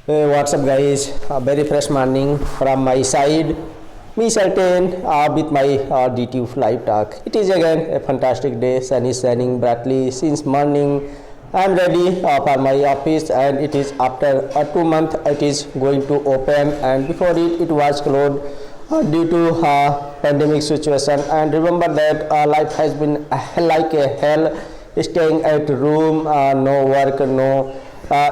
Hey, what's up, guys? A very fresh morning from my side. Me certain with my DTU live talk. It is again a fantastic day. Sun is shining brightly since morning. I'm ready for my office, and it is after 2 months. It is going to open, and before it was closed due to pandemic situation. And remember that life has been like a hell. Staying at room, no work, no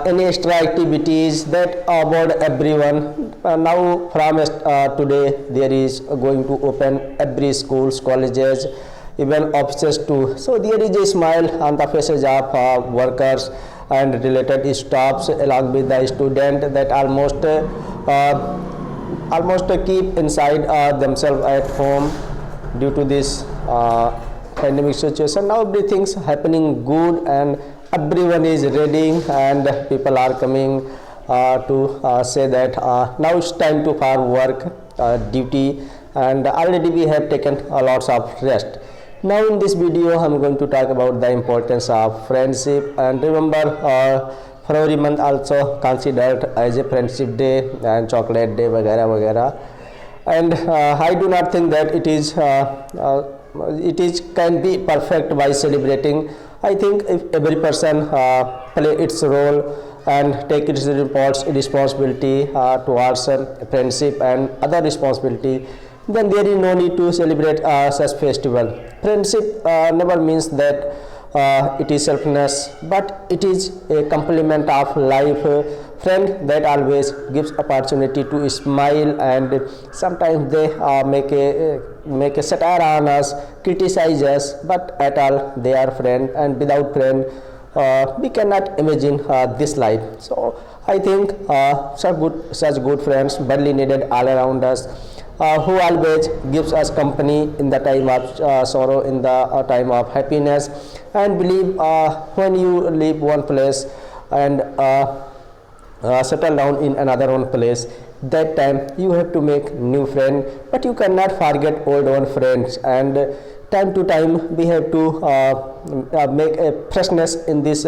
any extra activities that about everyone. Now from today there is going to open every schools, colleges, even offices too. So there is a smile on the faces of workers and related staffs along with the student that almost keep inside themselves at home due to this pandemic situation. Now everything's happening good and everyone is ready and people are coming to say that now it's time to for work duty, and already we have taken a lots of rest. Now in this video I'm going to talk about the importance of friendship. And remember, February month also considered as a friendship day and chocolate day वगैरह वगैरह. And I do not think that it is can be perfect by celebrating. I think if every person play its role and take its responsibility towards friendship and other responsibility, then there is no need to celebrate such festival. Friendship never means that it is selfness, but it is a complement of life. Friend that always gives opportunity to smile, and sometimes they make a satire on us, criticize us, but at all they are friend, and without friend we cannot imagine this life. So I think such good friends badly needed all around us, who always gives us company in the time of sorrow, in the time of happiness. And believe when you leave one place and settle down in another one place, that time you have to make new friend, but you cannot forget old one friends. And time to time we have to make a freshness in this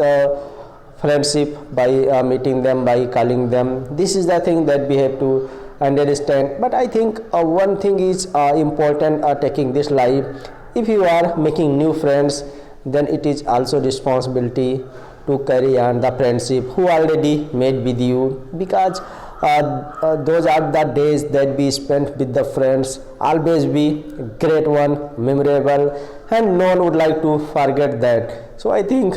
friendship by meeting them, by calling them. This is the thing that we have to understand. But I think one thing is important taking this life. If you are making new friends, then it is also responsibility to carry on the friendship who already made with you, because those are the days that we spent with the friends always be great one, memorable, and no one would like to forget that. So I think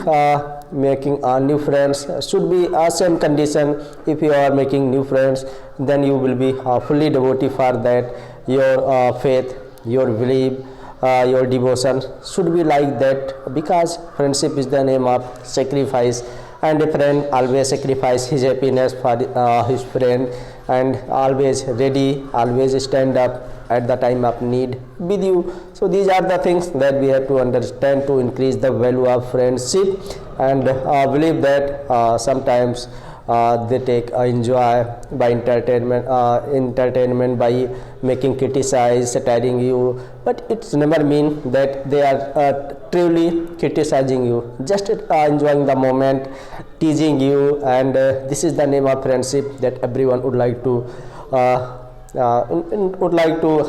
making new friends should be a same condition. If you are making new friends, then you will be fully devoted for that. Your faith, your belief, your devotion should be like that, because friendship is the name of sacrifice, and a friend always sacrifice his happiness for his friend, and always ready, always stand up at the time of need with you. So these are the things that we have to understand to increase the value of friendship. And believe that sometimes they take enjoy by entertainment by making criticize, satiring you, but it's never mean that they are truly criticizing you, just enjoying the moment, teasing you. And this is the name of friendship that everyone would like to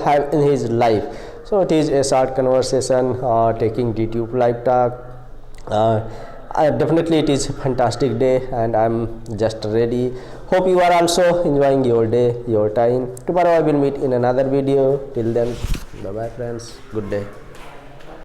have in his life. So it is a short conversation taking DTube live talk. Definitely it is a fantastic day and I'm just ready. Hope you are also enjoying your day, your time. Tomorrow I will meet in another video. Till then, bye bye friends, good day.